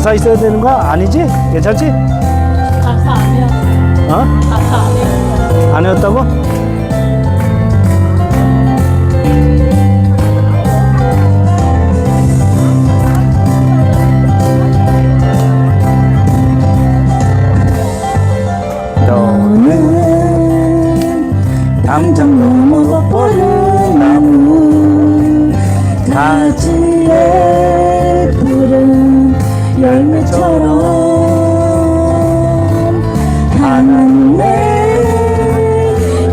가사 있어야 되는 거 아니지? 괜찮지? 가사 아니었어요. 어? 가사 아니었어요. 아니었다고? 너는 당장 넘어버린 나무 가지에 푸른 열매처럼 하나님의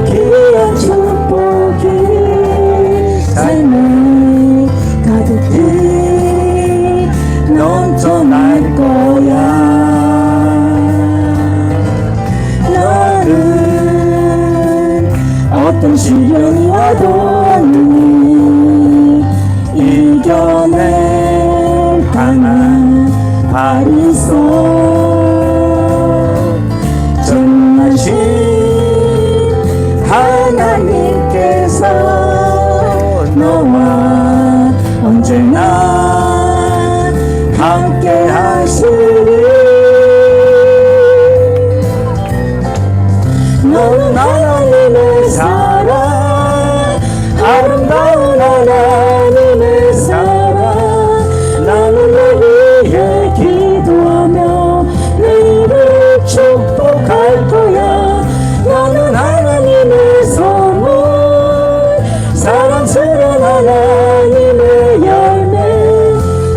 귀한 축복이 삶에 가득히 넘쳐날 거야. 어떤 시련이 와도 이겨낼 강한 발이 있어. 전능하신 하나님께서 너와 언제나 함께 하시리. 너는 하나님의 사랑, 아름다운 하나님의 사랑. 나는 너 위해 기도하며 너를 축복할 거야. 너는 하나님의 선물, 사랑스러운 하나님의 열매,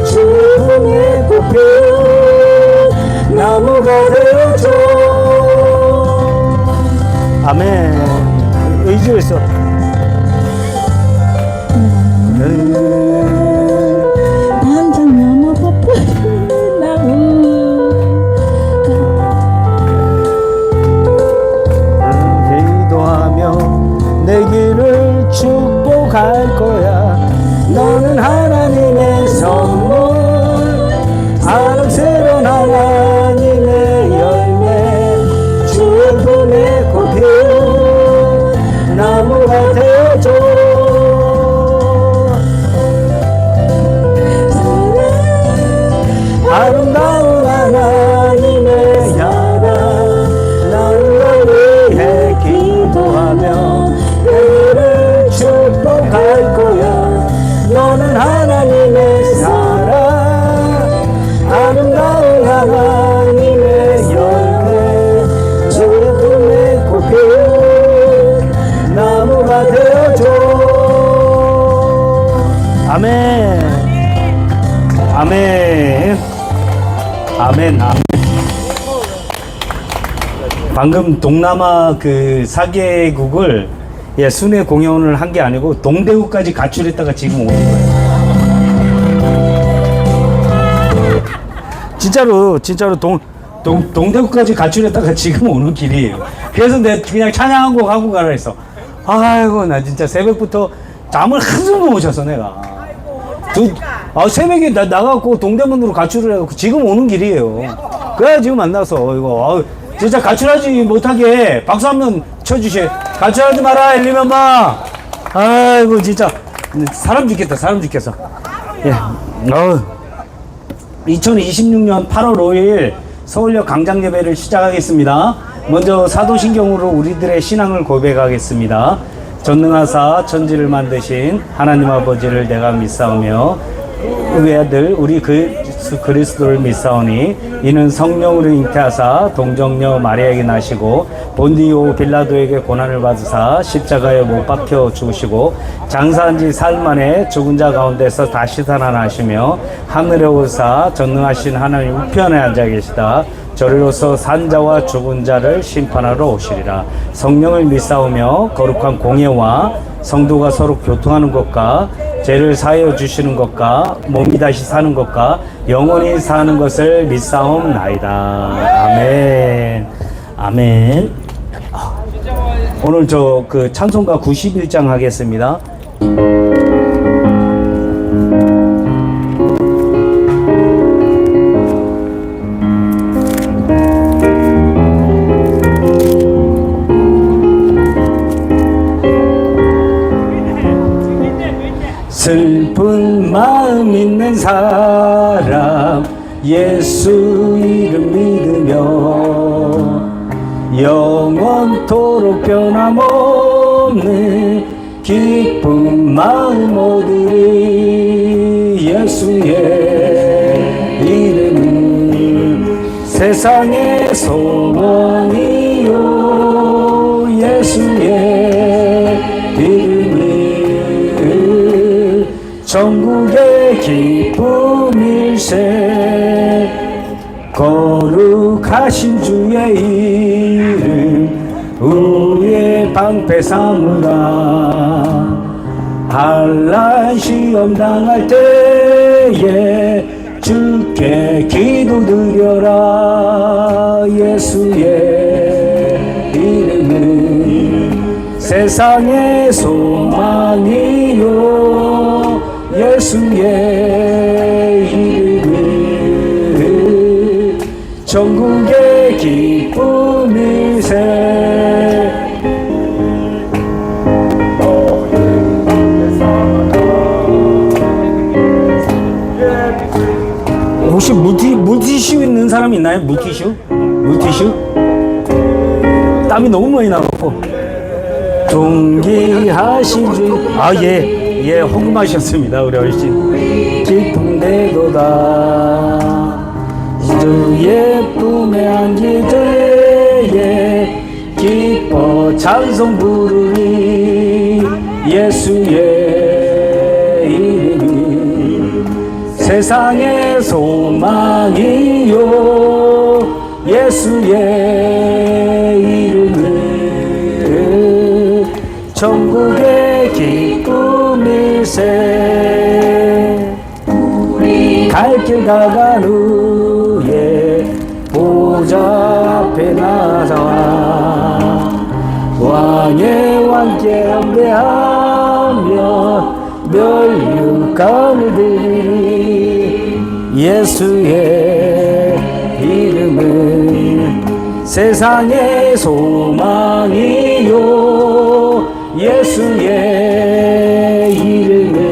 주님의 꽃 피운 나무가 되어줘. 아멘. 의지로 있어. 당장 넘어버린 나무 기도하며 내 길을 축복할 거야. 너는 하나님의 선물, 사랑스러운 하나님의 열매, 주의 품에 꽃 피운 나무가 되어줘. 아름다운 하나님의 사랑, 나는 너를 위해 기도하며 너를 축복할 거야. 너는 하나님의 사랑, 아름다운 하나님의 열매, 주의 품에 꽃 피운 나무가 되어줘. 아멘. 아멘. 아멘. 아멘. 방금 동남아 그 4개국을 순회 공연을 한 게 아니고 동대구까지 가출했다가 지금 오는 거예요. 진짜로 동대구까지 가출했다가 지금 오는 길이에요. 그래서 내가 그냥 찬양 한 곡 하고 가라 했어. 아이고, 나 진짜 새벽부터 잠을 한숨도 못 잤어, 내가. 새벽에 나가고 동대문으로 가출을 해갖고 지금 오는 길이에요. 그래, 지금 만나서, 이거. 진짜 가출하지 못하게 박수 한번 쳐주시. 가출하지 마라, 엘리 엄마. 아이고, 진짜. 사람 죽겠다, 사람 죽겠어. 예. 2026년 8월 5일 서울역 강장 예배를 시작하겠습니다. 먼저 사도신경으로 우리들의 신앙을 고백하겠습니다. 전능하사 천지를 만드신 하나님 아버지를 내가 믿사오며 외아들 우리 그리스도를 믿사오니 이는 성령으로 잉태하사 동정녀 마리아에게 나시고 본디오 빌라도에게 고난을 받으사 십자가에 못 박혀 죽으시고 장사한 지 사흘 만에 죽은 자 가운데서 다시 살아나시며 하늘에 오사 전능하신 하나님 우편에 앉아 계시다. 저리로서 산자와 죽은 자를 심판하러 오시리라. 성령을 믿사오며 거룩한 공예와 성도가 서로 교통하는 것과 죄를 사하여 주시는 것과 몸이 다시 사는 것과 영원히 사는 것을 믿사옵나이다. 아멘. 아멘. 오늘 그 찬송가 91장 하겠습니다. 슬픈 마음 있는 사람 예수 이름 믿으며 영원토록 변함없는 기쁜 마음 얻으리. 예수의 이름은 세상의 소망이요 예수의 이름은 전국의 기쁨일세. 거룩하신 주의 이름 우리의 방패 삼으라. 한란 시험 당할 때에 주께 기도드려라. 예수의 이름은 세상의 소망이요 예수의 이름은 전국의 기쁨일세. 혹시 물티슈 있는 사람 있나요? 물티슈? 땀이 너무 많이 나고. 존귀하신 주. 예, 호금하셨습니다, 우리 어르신. 기쁨되도다. 주의 품에 안길 때에 기뻐 찬송 부르리. 예수의 이름이 세상의 소망이요 예수의 이름은 전국의 기쁨일세. 우리 갈 길 가간 후에 보좌 앞에 나서와 왕의 왕께 경배하며 멸류관을 드리리. 예수의 이름은 세상의 소망이요 예수의 이름은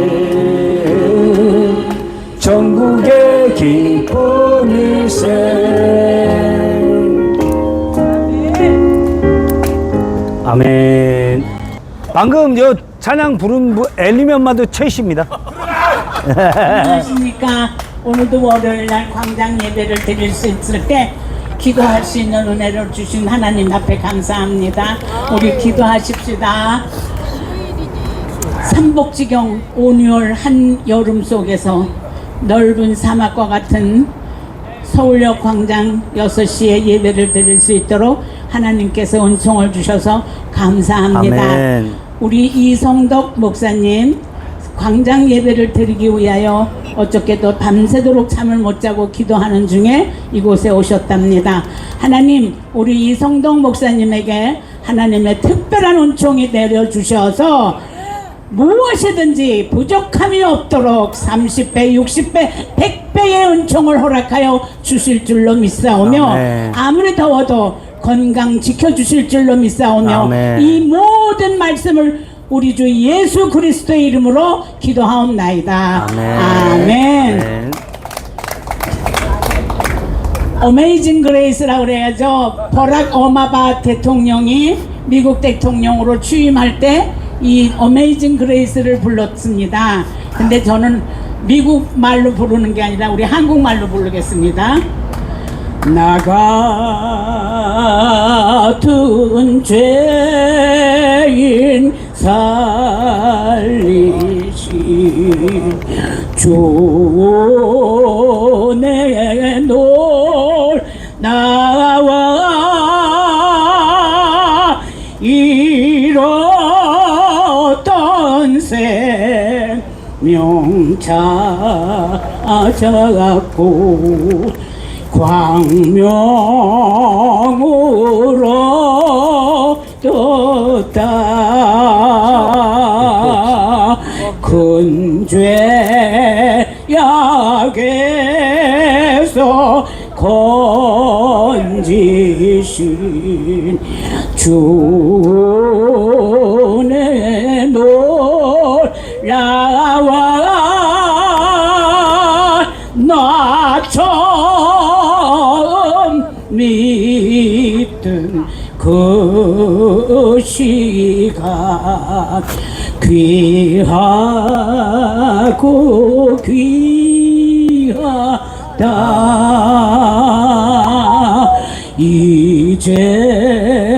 전국의 기쁨일세. 아멘. 방금 저 찬양 부른 엘리미 엄마도 최씨입니다. 안녕하십니까. 오늘도 월요일날 광장 예배를 드릴 수 있을 때 기도할 수 있는 은혜를 주신 하나님 앞에 감사합니다. 우리 기도하십시다. 삼복지경 온유월 한여름 속에서 넓은 사막과 같은 서울역 광장 6시에 예배를 드릴 수 있도록 하나님께서 은총을 주셔서 감사합니다. 아멘. 우리 이성덕 목사님 광장 예배를 드리기 위하여 어저께도 밤새도록 잠을 못 자고 기도하는 중에 이곳에 오셨답니다. 하나님, 우리 이성덕 목사님에게 하나님의 특별한 은총이 내려주셔서 무엇이든지 부족함이 없도록 30배, 60배, 100배의 은총을 허락하여 주실 줄로 믿사오며 아멘. 아무리 더워도 건강 지켜주실 줄로 믿사오며 아멘. 이 모든 말씀을 우리 주 예수 그리스도의 이름으로 기도하옵나이다. 아멘. 어메이징 그레이스라고 그래야죠. 버락 오바마 대통령이 미국 대통령으로 취임할 때 이 어메이징 그레이스를 불렀습니다. 근데 저는 미국 말로 부르는 게 아니라 우리 한국말로 부르겠습니다. 나 같은 죄인 살리신 주 내 놀 나와 잃었던 생명 찾아갔고 광명으로 떴다. 큰 죄악에서 건지신 주의 놀라와 나처럼 시간 귀하고 귀하다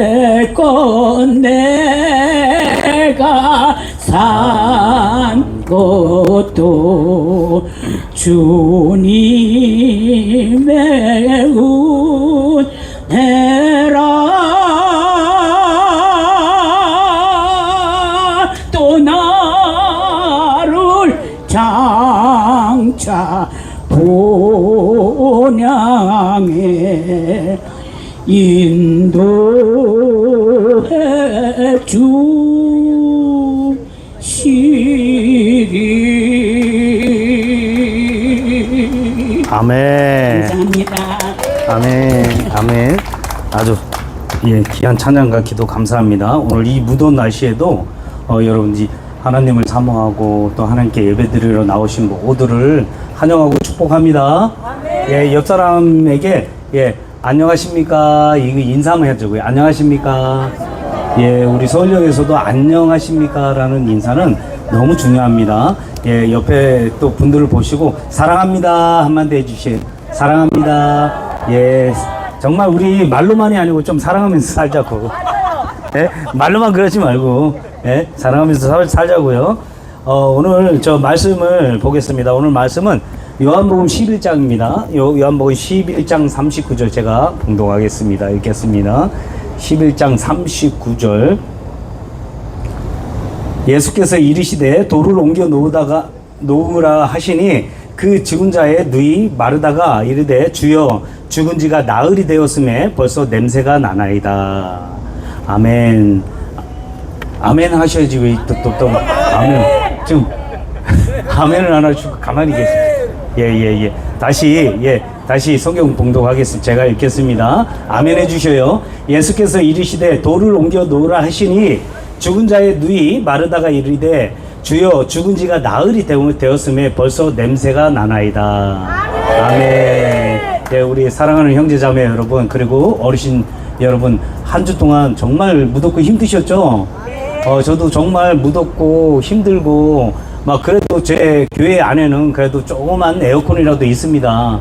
이제껏 내가 산 것도 주님의 은혜라 또 나를 장차 본향에 인도해 주시리. 아멘. 감사합니다. 아멘. 아멘. 아주 귀한 찬양과 기도 감사합니다. 오늘 이 무더운 날씨에도 여러분이 하나님을 사모하고 또 하나님께 예배드리러 나오신 모두를 환영하고 축복합니다. 예, 옆 사람에게 안녕하십니까? 이거 인사 한번 해주고요. 안녕하십니까? 예, 우리 서울역에서도 안녕하십니까? 라는 인사는 너무 중요합니다. 예, 옆에 또 분들을 보시고 사랑합니다. 한마디 해주신 사랑합니다. 예, 정말 우리 말로만이 아니고 좀 사랑하면서 살자고. 예, 말로만 그러지 말고, 예, 사랑하면서 살자고요. 오늘 저 말씀을 보겠습니다. 오늘 말씀은 요한복음 11장입니다. 요한복음 11장 39절 제가 봉독하겠습니다. 읽겠습니다. 11장 39절. 예수께서 이르시되 돌을 옮겨 놓으라 하시니 그 죽은 자의 눈이 마르다가 이르되 주여 죽은 지가 나흘이 되었음에 벌써 냄새가 나나이다. 아멘. 아멘 하셔야지 왜 또 아멘. 지금 아멘을 안 하시고 가만히 계세요. 예. 다시 성경 봉독하겠습니다. 제가 읽겠습니다. 아멘 해주셔요. 예수께서 이르시되 돌을 옮겨 놓으라 하시니 죽은 자의 눈이 마르다가 이르되 주여 죽은 지가 나흘이 되었음에 벌써 냄새가 나나이다. 아멘. 예, 우리 사랑하는 형제자매 여러분 그리고 어르신 여러분 한 주 동안 정말 무덥고 힘드셨죠? 저도 정말 무덥고 힘들고 막 그래도 제 교회 안에는 그래도 조그만 에어컨이라도 있습니다.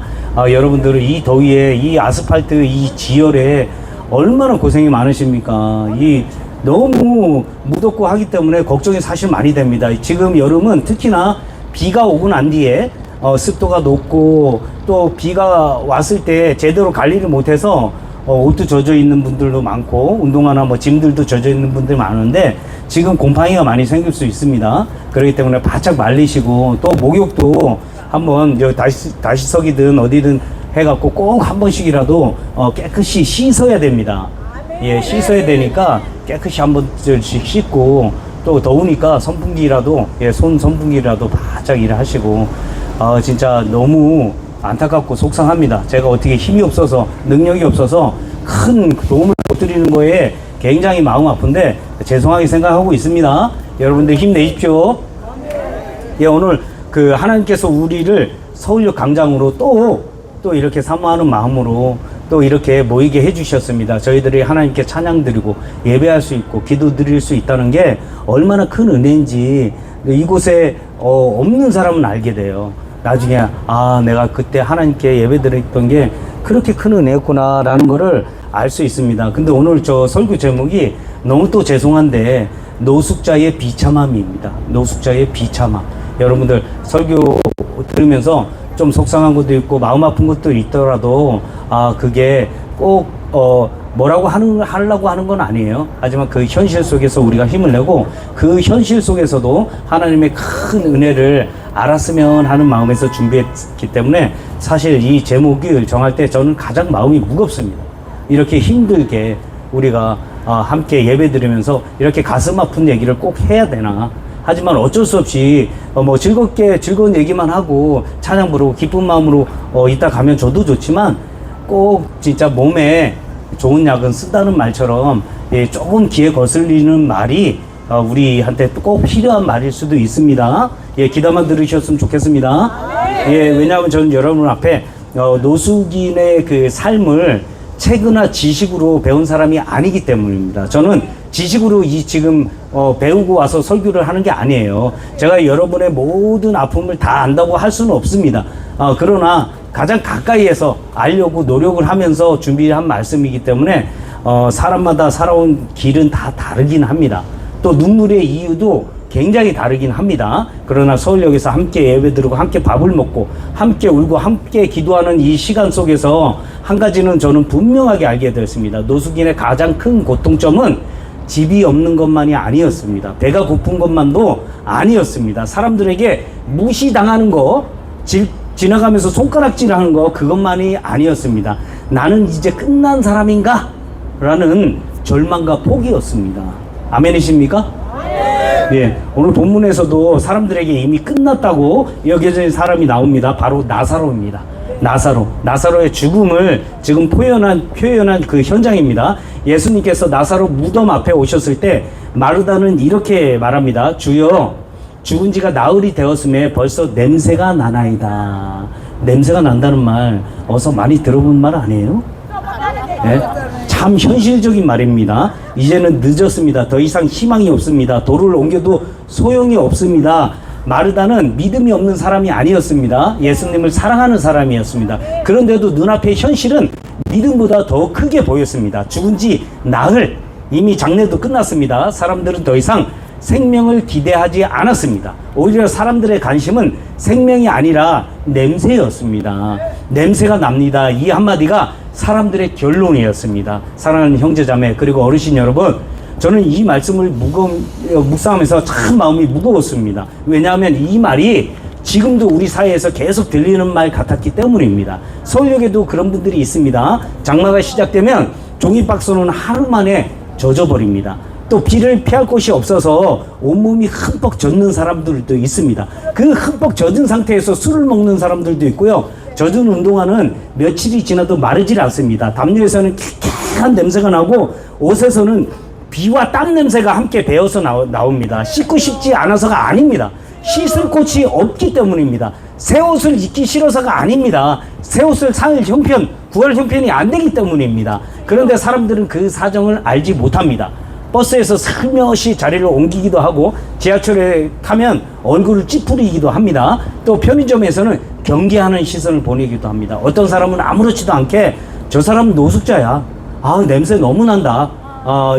여러분들은 이 더위에 이 아스팔트 이 지열에 얼마나 고생이 많으십니까? 이 너무 무덥고 하기 때문에 걱정이 사실 많이 됩니다. 지금 여름은 특히나 비가 오고 난 뒤에 습도가 높고 또 비가 왔을 때 제대로 관리를 못해서 옷도 젖어 있는 분들도 많고 운동화나 뭐 짐들도 젖어 있는 분들이 많은데 지금 곰팡이가 많이 생길 수 있습니다. 그렇기 때문에 바짝 말리시고 또 목욕도 한번 다시석이든 어디든 해갖고 꼭 한 번씩이라도 깨끗이 씻어야 됩니다. 예, 씻어야 되니까 깨끗이 한 번씩 씻고 또 더우니까 선풍기라도 손 선풍기라도 바짝 일하시고 진짜 너무 안타깝고 속상합니다. 제가 어떻게 힘이 없어서 능력이 없어서 큰 도움을 못 드리는 거에 굉장히 마음 아픈데 죄송하게 생각하고 있습니다. 여러분들 힘내십시오. 예, 오늘 그 하나님께서 우리를 서울역 광장으로 또 이렇게 사모하는 마음으로 또 이렇게 모이게 해주셨습니다. 저희들이 하나님께 찬양 드리고 예배할 수 있고 기도 드릴 수 있다는 게 얼마나 큰 은혜인지 이곳에 없는 사람은 알게 돼요. 나중에 내가 그때 하나님께 예배 드렸던 게 그렇게 큰 은혜였구나 라는 거를 알 수 있습니다. 근데 오늘 저 설교 제목이 너무 또 죄송한데 노숙자의 비참함입니다. 노숙자의 비참함. 여러분들 설교 들으면서 좀 속상한 것도 있고 마음 아픈 것도 있더라도 그게 꼭 뭐라고 하려고 하는 건 아니에요. 하지만 그 현실 속에서 우리가 힘을 내고 그 현실 속에서도 하나님의 큰 은혜를 알았으면 하는 마음에서 준비했기 때문에 사실 이 제목을 정할 때 저는 가장 마음이 무겁습니다. 이렇게 힘들게 우리가 함께 예배 드리면서 이렇게 가슴 아픈 얘기를 꼭 해야 되나. 하지만 어쩔 수 없이 뭐 즐거운 얘기만 하고 찬양 부르고 기쁜 마음으로 이따 가면 저도 좋지만 꼭 진짜 몸에 좋은 약은 쓴다는 말처럼 조금 귀에 거슬리는 말이 우리한테 꼭 필요한 말일 수도 있습니다. 기다만 들으셨으면 좋겠습니다. 왜냐하면 저는 여러분 앞에 노숙인의 그 삶을 책이나 지식으로 배운 사람이 아니기 때문입니다. 저는 지식으로 지금 배우고 와서 설교를 하는 게 아니에요. 제가 여러분의 모든 아픔을 다 안다고 할 수는 없습니다. 그러나 가장 가까이에서 알려고 노력을 하면서 준비한 말씀이기 때문에 사람마다 살아온 길은 다 다르긴 합니다. 또 눈물의 이유도 굉장히 다르긴 합니다. 그러나 서울역에서 함께 예배드리고 함께 밥을 먹고 함께 울고 함께 기도하는 이 시간 속에서 한 가지는 저는 분명하게 알게 되었습니다. 노숙인의 가장 큰 고통점은 집이 없는 것만이 아니었습니다. 배가 고픈 것만도 아니었습니다. 사람들에게 무시당하는 거, 지나가면서 손가락질하는 거, 그것만이 아니었습니다. 나는 이제 끝난 사람인가? 라는 절망과 포기였습니다. 아멘이십니까? 예, 오늘 본문에서도 사람들에게 이미 끝났다고 여겨진 사람이 나옵니다. 바로 나사로입니다. 나사로의 죽음을 지금 표현한 그 현장입니다. 예수님께서 나사로 무덤 앞에 오셨을 때 마르다는 이렇게 말합니다. 주여, 죽은 지가 나흘이 되었음에 벌써 냄새가 나나이다. 냄새가 난다는 말 어서 많이 들어본 말 아니에요? 네? 참 현실적인 말입니다. 이제는 늦었습니다. 더 이상 희망이 없습니다. 돌을 옮겨도 소용이 없습니다. 마르다는 믿음이 없는 사람이 아니었습니다. 예수님을 사랑하는 사람이었습니다. 그런데도 눈앞의 현실은 믿음보다 더 크게 보였습니다. 죽은 지 나흘, 이미 장례도 끝났습니다. 사람들은 더 이상 생명을 기대하지 않았습니다. 오히려 사람들의 관심은 생명이 아니라 냄새였습니다. 냄새가 납니다. 이 한마디가 사람들의 결론이었습니다. 사랑하는 형제자매 그리고 어르신 여러분, 저는 이 말씀을 묵상하면서 참 마음이 무거웠습니다. 왜냐하면 이 말이 지금도 우리 사회에서 계속 들리는 말 같았기 때문입니다. 서울역에도 그런 분들이 있습니다. 장마가 시작되면 종이박스는 하루 만에 젖어버립니다. 또 비를 피할 곳이 없어서 온몸이 흠뻑 젖는 사람들도 있습니다. 그 흠뻑 젖은 상태에서 술을 먹는 사람들도 있고요. 젖은 운동화는 며칠이 지나도 마르질 않습니다. 담요에서는 킥킥한 냄새가 나고 옷에서는 비와 땀 냄새가 함께 배어서 나옵니다. 씻고 싶지 않아서가 아닙니다. 씻을 곳이 없기 때문입니다. 새 옷을 입기 싫어서가 아닙니다. 새 옷을 살 형편, 구할 형편이 안 되기 때문입니다. 그런데 사람들은 그 사정을 알지 못합니다. 버스에서 슬며시 자리를 옮기기도 하고 지하철에 타면 얼굴을 찌푸리기도 합니다. 또 편의점에서는 경계하는 시선을 보내기도 합니다. 어떤 사람은 아무렇지도 않게 저 사람은 노숙자야. 아, 냄새 너무 난다.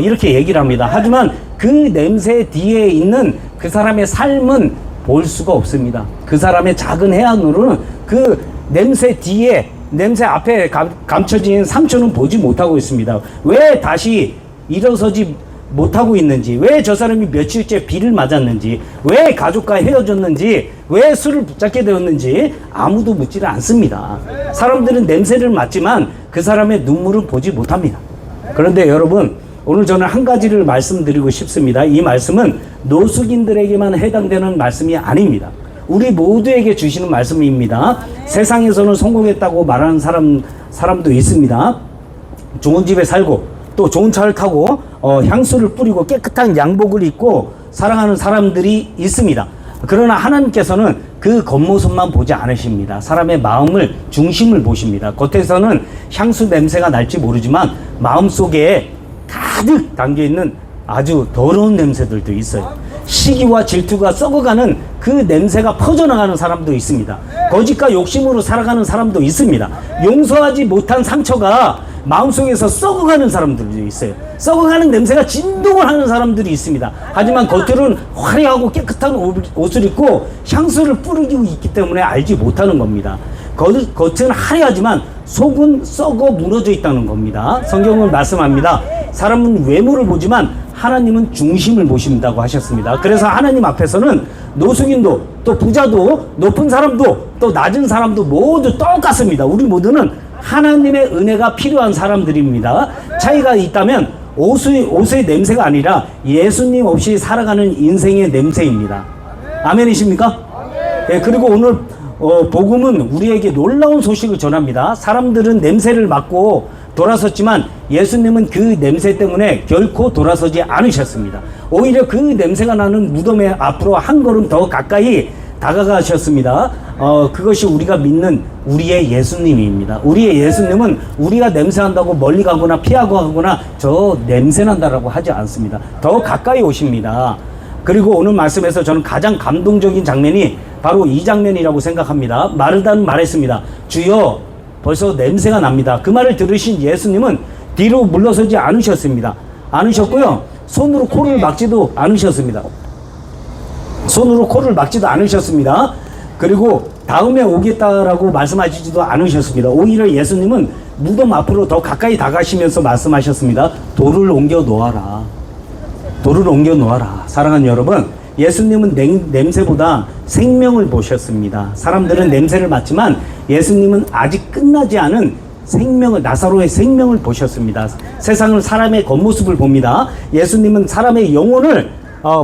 이렇게 얘기를 합니다. 하지만 그 냄새 뒤에 있는 그 사람의 삶은 볼 수가 없습니다. 그 사람의 작은 해안으로는 그 냄새 뒤에, 냄새 앞에 감춰진 상처는 보지 못하고 있습니다. 왜 다시 일어서지 못하고 있는지, 왜 저 사람이 며칠째 비를 맞았는지, 왜 가족과 헤어졌는지, 왜 술을 붙잡게 되었는지 아무도 묻지를 않습니다. 사람들은 냄새를 맡지만 그 사람의 눈물을 보지 못합니다. 그런데 여러분, 오늘 저는 한 가지를 말씀드리고 싶습니다. 이 말씀은 노숙인들에게만 해당되는 말씀이 아닙니다. 우리 모두에게 주시는 말씀입니다. 세상에서는 성공했다고 말하는 사람도 있습니다. 좋은 집에 살고 또 좋은 차를 타고 향수를 뿌리고 깨끗한 양복을 입고 사랑하는 사람들이 있습니다. 그러나 하나님께서는 그 겉모습만 보지 않으십니다. 사람의 마음을, 중심을 보십니다. 겉에서는 향수 냄새가 날지 모르지만 마음속에 가득 담겨있는 아주 더러운 냄새들도 있어요. 시기와 질투가 썩어가는 그 냄새가 퍼져나가는 사람도 있습니다. 거짓과 욕심으로 살아가는 사람도 있습니다. 용서하지 못한 상처가 마음속에서 썩어가는 사람들도 있어요. 썩어가는 냄새가 진동을 하는 사람들이 있습니다. 하지만 겉으로는 화려하고 깨끗한 옷을 입고 향수를 뿌리고 있기 때문에 알지 못하는 겁니다. 겉은 화려하지만 속은 썩어 무너져 있다는 겁니다. 성경은 말씀합니다. 사람은 외모를 보지만 하나님은 중심을 보신다고 하셨습니다. 그래서 하나님 앞에서는 노숙인도 또 부자도 높은 사람도 또 낮은 사람도 모두 똑같습니다. 우리 모두는 하나님의 은혜가 필요한 사람들입니다. 차이가 있다면 옷의 냄새가 아니라 예수님 없이 살아가는 인생의 냄새입니다. 아멘이십니까? 네, 그리고 오늘 복음은 우리에게 놀라운 소식을 전합니다. 사람들은 냄새를 맡고 돌아섰지만 예수님은 그 냄새 때문에 결코 돌아서지 않으셨습니다. 오히려 그 냄새가 나는 무덤의 앞으로 한 걸음 더 가까이 다가가셨습니다. 그것이 우리가 믿는 우리의 예수님입니다. 우리의 예수님은 우리가 냄새난다고 멀리 가거나 피하고 하거나 저 냄새난다라고 하지 않습니다. 더 가까이 오십니다. 그리고 오늘 말씀에서 저는 가장 감동적인 장면이 바로 이 장면이라고 생각합니다. 마르다는 말했습니다. 주여, 벌써 냄새가 납니다. 그 말을 들으신 예수님은 뒤로 물러서지 않으셨습니다. 않으셨고요. 손으로 코를 막지도 않으셨습니다. 손으로 코를 막지도 않으셨습니다. 그리고 다음에 오겠다라고 말씀하시지도 않으셨습니다. 오히려 예수님은 무덤 앞으로 더 가까이 다가시면서 말씀하셨습니다. 돌을 옮겨 놓아라. 돌을 옮겨 놓아라. 사랑하는 여러분, 예수님은 냄새보다 생명을 보셨습니다. 사람들은 냄새를 맡지만 예수님은 아직 끝나지 않은 생명을, 나사로의 생명을 보셨습니다. 세상은 사람의 겉모습을 봅니다. 예수님은 사람의 영혼을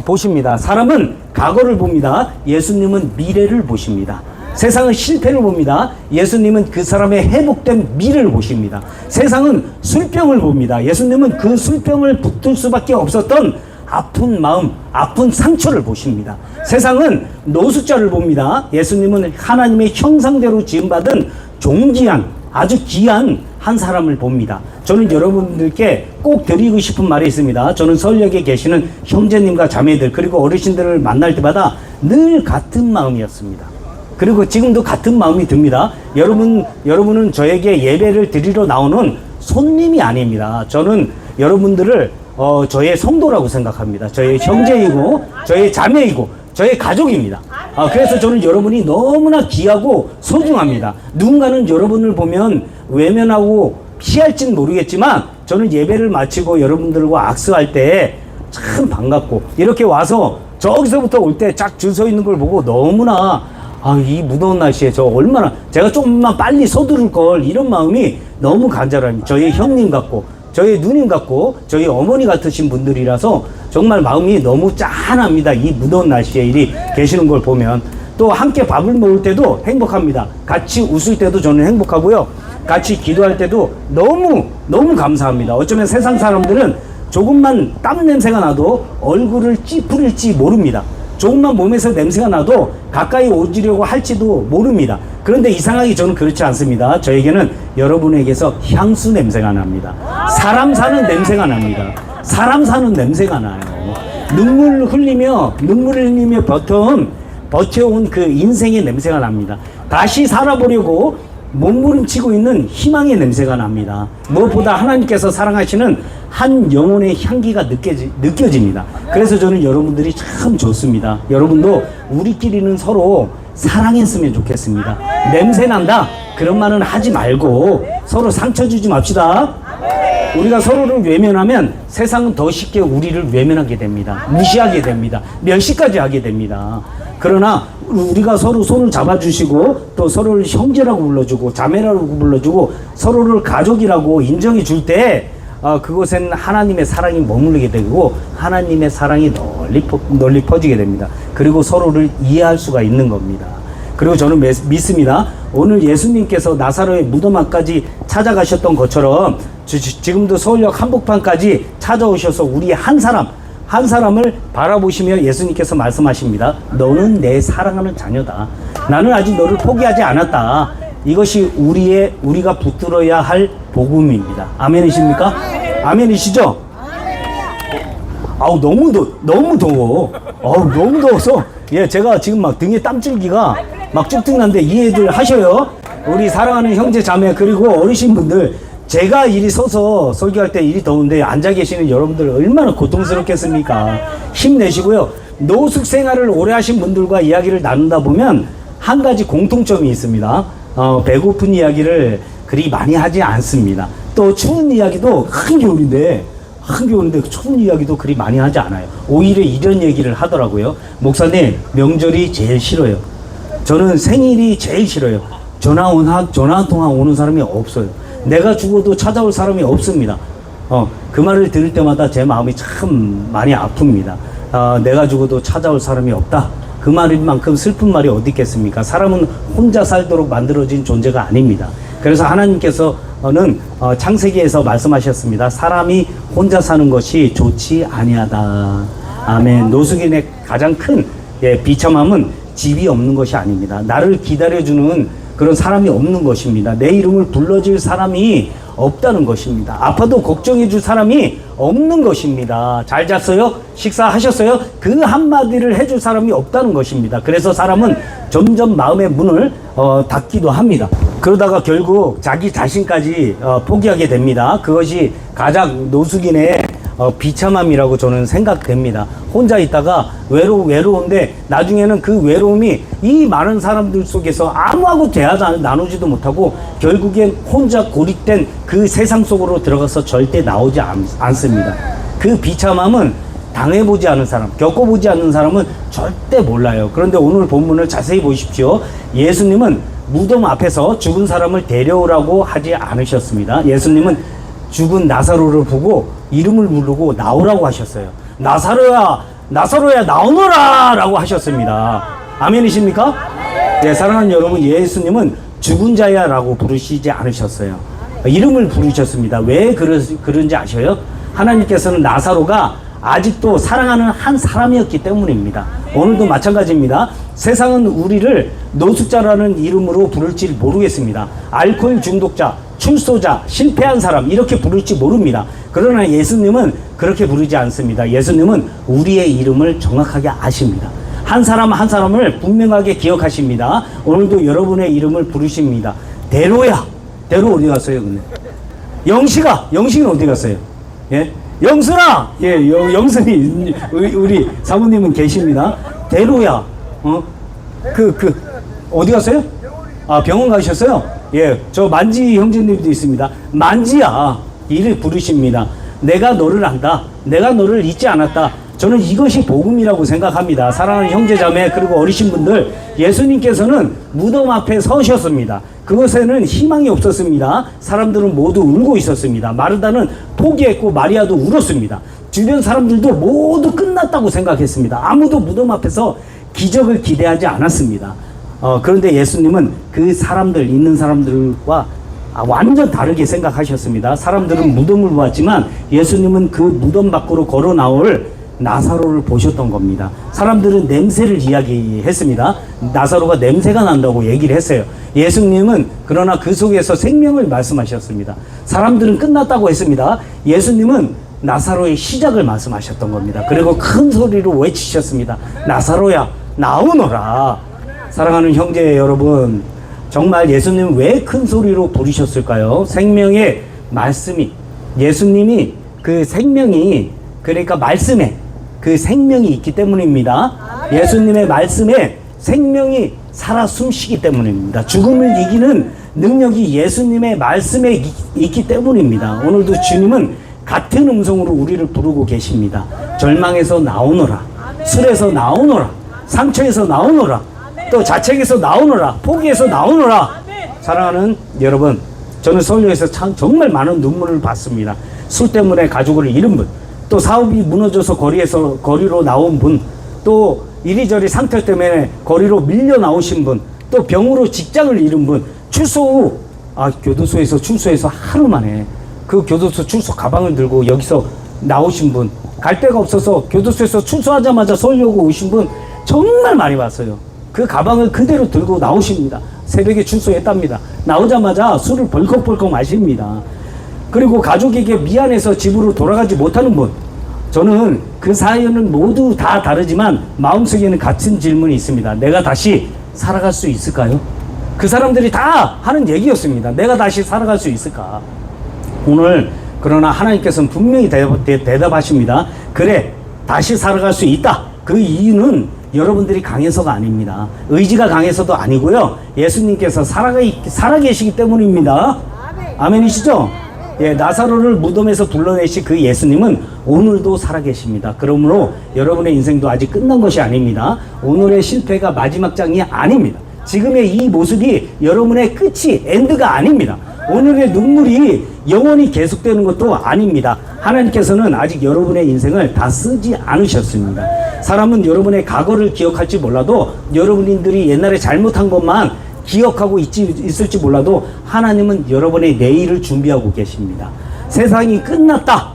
보십니다. 사람은 과거를 봅니다. 예수님은 미래를 보십니다. 세상은 실패를 봅니다. 예수님은 그 사람의 회복된 미래를 보십니다. 세상은 술병을 봅니다. 예수님은 그 술병을 붙을 수밖에 없었던 아픈 마음, 아픈 상처를 보십니다. 세상은 노숙자를 봅니다. 예수님은 하나님의 형상대로 지음받은 존귀한, 아주 귀한 한 사람을 봅니다. 저는 여러분들께 꼭 드리고 싶은 말이 있습니다. 저는 서울역에 계시는 형제님과 자매들 그리고 어르신들을 만날 때마다 늘 같은 마음이었습니다. 그리고 지금도 같은 마음이 듭니다. 여러분은 저에게 예배를 드리러 나오는 손님이 아닙니다. 저는 여러분들을 저의 성도라고 생각합니다. 저의 형제이고 저의 자매이고 저의 가족입니다. 그래서 저는 여러분이 너무나 귀하고 소중합니다. 누군가는 여러분을 보면 외면하고 피할진 모르겠지만 저는 예배를 마치고 여러분들과 악수할 때 참 반갑고 이렇게 와서 저기서부터 올 때 쫙 줄 서 있는 걸 보고 너무나 이 무더운 날씨에 저 얼마나 제가 조금만 빨리 서두를 걸 이런 마음이 너무 간절합니다. 저희 형님 같고 저희 누님 같고 저희 어머니 같으신 분들이라서 정말 마음이 너무 짠합니다. 이 무더운 날씨에 이리 계시는 걸 보면 또 함께 밥을 먹을 때도 행복합니다. 같이 웃을 때도 저는 행복하고요. 같이 기도할 때도 너무 감사합니다. 어쩌면 세상 사람들은 조금만 땀 냄새가 나도 얼굴을 찌푸릴지 모릅니다. 조금만 몸에서 냄새가 나도 가까이 오지려고 할지도 모릅니다. 그런데 이상하게 저는 그렇지 않습니다. 저에게는 여러분에게서 향수 냄새가 납니다. 사람 사는 냄새가 납니다. 사람 사는 냄새가 나요. 눈물을 흘리며 버텨온 그 인생의 냄새가 납니다. 다시 살아보려고 몸부림치고 있는 희망의 냄새가 납니다. 무엇보다 하나님께서 사랑하시는 한 영혼의 향기가 느껴집니다. 그래서 저는 여러분들이 참 좋습니다. 여러분도 우리끼리는 서로 사랑했으면 좋겠습니다. 냄새난다 그런 말은 하지 말고 서로 상처 주지 맙시다. 우리가 서로를 외면하면 세상은 더 쉽게 우리를 외면하게 됩니다. 무시하게 됩니다. 멸시까지 하게 됩니다. 그러나 우리가 서로 손을 잡아주시고 또 서로를 형제라고 불러주고 자매라고 불러주고 서로를 가족이라고 인정해 줄 때 그곳엔 하나님의 사랑이 머무르게 되고 하나님의 사랑이 널리 퍼지게 됩니다. 그리고 서로를 이해할 수가 있는 겁니다. 그리고 저는 믿습니다. 오늘 예수님께서 나사로의 무덤 앞까지 찾아가셨던 것처럼 지금도 서울역 한복판까지 찾아오셔서 우리 한 사람을 바라보시며 예수님께서 말씀하십니다. 너는 내 사랑하는 자녀다. 나는 아직 너를 포기하지 않았다. 이것이 우리가 붙들어야 할 복음입니다. 아멘이십니까? 아멘이시죠? 너무 더워. 너무 더워서 제가 지금 막 등에 땀줄기가 막 쭉쭉 나는데 이해들 하셔요. 우리 사랑하는 형제 자매 그리고 어르신분들, 제가 이리 서서 설교할 때 이리 더운데 앉아 계시는 여러분들 얼마나 고통스럽겠습니까? 힘내시고요. 노숙 생활을 오래 하신 분들과 이야기를 나누다 보면 한 가지 공통점이 있습니다. 배고픈 이야기를 그리 많이 하지 않습니다. 또 추운 이야기도 한겨울인데 추운 이야기도 그리 많이 하지 않아요. 오히려 이런 얘기를 하더라고요. 목사님, 명절이 제일 싫어요. 저는 생일이 제일 싫어요. 전화 한 통화 오는 사람이 없어요. 내가 죽어도 찾아올 사람이 없습니다. 그 말을 들을 때마다 제 마음이 참 많이 아픕니다. 내가 죽어도 찾아올 사람이 없다. 그 말인 만큼 슬픈 말이 어디 있겠습니까? 사람은 혼자 살도록 만들어진 존재가 아닙니다. 그래서 하나님께서는 창세기에서 말씀하셨습니다. 사람이 혼자 사는 것이 좋지 아니하다. 아멘. 노숙인의 가장 큰 비참함은 집이 없는 것이 아닙니다. 나를 기다려주는 그런 사람이 없는 것입니다. 내 이름을 불러줄 사람이 없다는 것입니다. 아파도 걱정해줄 사람이 없는 것입니다. 잘 잤어요? 식사하셨어요? 그 한마디를 해줄 사람이 없다는 것입니다. 그래서 사람은 점점 마음의 문을 닫기도 합니다. 그러다가 결국 자기 자신까지 포기하게 됩니다. 그것이 가장 노숙인의 비참함이라고 저는 생각됩니다. 혼자 있다가 외로운데 나중에는 그 외로움이 이 많은 사람들 속에서 아무하고 대화도 나누지도 못하고 결국엔 혼자 고립된 그 세상 속으로 들어가서 절대 나오지 않습니다. 그 비참함은 당해보지 않은 사람, 겪어보지 않는 사람은 절대 몰라요. 그런데 오늘 본문을 자세히 보십시오. 예수님은 무덤 앞에서 죽은 사람을 데려오라고 하지 않으셨습니다. 예수님은 죽은 나사로를 보고 이름을 부르고 나오라고 하셨어요. 나사로야 나오너라 라고 하셨습니다. 아멘이십니까? 네, 사랑하는 여러분, 예수님은 죽은 자야 라고 부르시지 않으셨어요. 이름을 부르셨습니다. 왜 그런지 아셔요? 하나님께서는 나사로가 아직도 사랑하는 한 사람이었기 때문입니다. 오늘도 마찬가지입니다. 세상은 우리를 노숙자라는 이름으로 부를지 모르겠습니다. 알코올 중독자, 출소자, 실패한 사람 이렇게 부를지 모릅니다. 그러나 예수님은 그렇게 부르지 않습니다. 예수님은 우리의 이름을 정확하게 아십니다. 한 사람 한 사람을 분명하게 기억하십니다. 오늘도 여러분의 이름을 부르십니다. 대로야, 대로 어디 갔어요? 근데 영식은 어디 갔어요? 예, 영순아, 예, 영순이 우리 사모님은 계십니다. 대로야, 어디 갔어요? 아, 병원 가셨어요? 예, 저 만지 형제님도 있습니다. 만지야, 이를 부르십니다. 내가 너를 안다. 내가 너를 잊지 않았다. 저는 이것이 복음이라고 생각합니다. 사랑하는 형제자매 그리고 어리신 분들, 예수님께서는 무덤 앞에 서셨습니다. 그것에는 희망이 없었습니다. 사람들은 모두 울고 있었습니다. 마르다는 포기했고 마리아도 울었습니다. 주변 사람들도 모두 끝났다고 생각했습니다. 아무도 무덤 앞에서 기적을 기대하지 않았습니다. 그런데 예수님은 그 사람들, 있는 사람들과 완전 다르게 생각하셨습니다. 사람들은 무덤을 보았지만 예수님은 그 무덤 밖으로 걸어 나올 나사로를 보셨던 겁니다. 사람들은 냄새를 이야기했습니다. 나사로가 냄새가 난다고 얘기를 했어요. 예수님은 그러나 그 속에서 생명을 말씀하셨습니다. 사람들은 끝났다고 했습니다. 예수님은 나사로의 시작을 말씀하셨던 겁니다. 그리고 큰 소리로 외치셨습니다. 나사로야, 나오너라. 사랑하는 형제 여러분, 정말 예수님은 왜 큰 소리로 부르셨을까요? 생명의 말씀이, 예수님이 그 생명이, 그러니까 말씀에 그 생명이 있기 때문입니다. 예수님의 말씀에 생명이 살아 숨쉬기 때문입니다. 죽음을 이기는 능력이 예수님의 말씀에 있기 때문입니다. 오늘도 주님은 같은 음성으로 우리를 부르고 계십니다. 절망에서 나오너라, 술에서 나오너라, 상처에서 나오너라, 또 자책에서 나오너라, 포기에서 나오너라. 사랑하는 여러분, 저는 서울역에서 정말 많은 눈물을 봤습니다. 술 때문에 가족을 잃은 분, 또 사업이 무너져서 거리로 나온 분, 또 이리저리 상태 때문에 거리로 밀려 나오신 분, 또 병으로 직장을 잃은 분, 출소 후 교도소에서 출소해서 하루 만에 그 교도소 출소 가방을 들고 여기서 나오신 분, 갈 데가 없어서 교도소에서 출소하자마자 서울역으로 오신 분 정말 많이 봤어요. 그 가방을 그대로 들고 나오십니다. 새벽에 출소했답니다. 나오자마자 술을 벌컥벌컥 마십니다. 그리고 가족에게 미안해서 집으로 돌아가지 못하는 분, 저는 그 사연은 모두 다 다르지만 마음속에는 같은 질문이 있습니다. 내가 다시 살아갈 수 있을까요? 그 사람들이 다 하는 얘기였습니다. 내가 다시 살아갈 수 있을까? 오늘 그러나 하나님께서는 분명히 대답하십니다. 그래, 다시 살아갈 수 있다. 그 이유는 여러분들이 강해서가 아닙니다. 의지가 강해서도 아니고요. 예수님께서 살아계시기 때문입니다. 아멘이시죠? 예, 나사로를 무덤에서 불러내신 그 예수님은 오늘도 살아계십니다. 그러므로 여러분의 인생도 아직 끝난 것이 아닙니다. 오늘의 실패가 마지막 장이 아닙니다. 지금의 이 모습이 여러분의 끝이, 엔드가 아닙니다. 오늘의 눈물이 영원히 계속되는 것도 아닙니다. 하나님께서는 아직 여러분의 인생을 다 쓰지 않으셨습니다. 사람은 여러분의 과거를 기억할지 몰라도, 여러분들이 옛날에 잘못한 것만 기억하고 있을지 몰라도 하나님은 여러분의 내일을 준비하고 계십니다. 세상이 끝났다,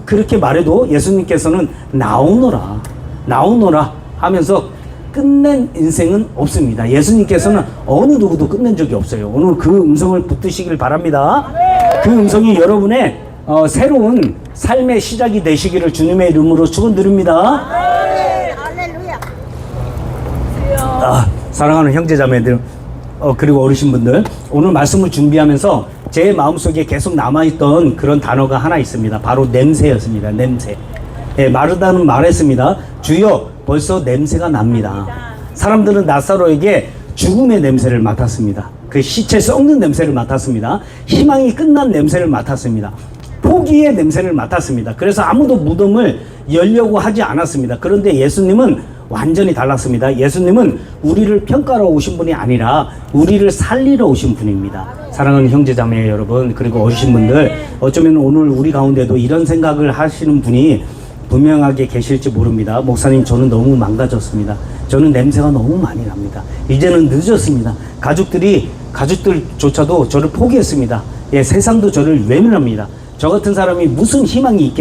그렇게 말해도 예수님께서는 나오너라 하면서 끝낸 인생은 없습니다. 예수님께서는 어느 누구도 끝낸 적이 없어요. 오늘 그 음성을 붙드시길 바랍니다. 그 음성이 여러분의 새로운 삶의 시작이 되시기를 주님의 이름으로 축원드립니다. 사랑하는 형제자매들, 그리고 어르신분들, 오늘 말씀을 준비하면서 제 마음속에 계속 남아있던 그런 단어가 하나 있습니다. 바로 냄새였습니다. 냄새. 예, 마르다는 말했습니다. 주여, 벌써 냄새가 납니다. 사람들은 나사로에게 죽음의 냄새를 맡았습니다. 그 시체 썩는 냄새를 맡았습니다. 희망이 끝난 냄새를 맡았습니다. 포기의 냄새를 맡았습니다. 그래서 아무도 무덤을 열려고 하지 않았습니다. 그런데 예수님은 완전히 달랐습니다. 예수님은 우리를 평가하러 오신 분이 아니라 우리를 살리러 오신 분입니다. 사랑하는 형제자매 여러분, 그리고 어르신분들, 어쩌면 오늘 우리 가운데도 이런 생각을 하시는 분이 분명하게 계실지 모릅니다. 목사님, 저는 너무 망가졌습니다. 저는 냄새가 너무 많이 납니다. 이제는 늦었습니다. 가족들조차도 저를 포기했습니다. 예, 세상도 저를 외면합니다. 저 같은 사람이 무슨 희망이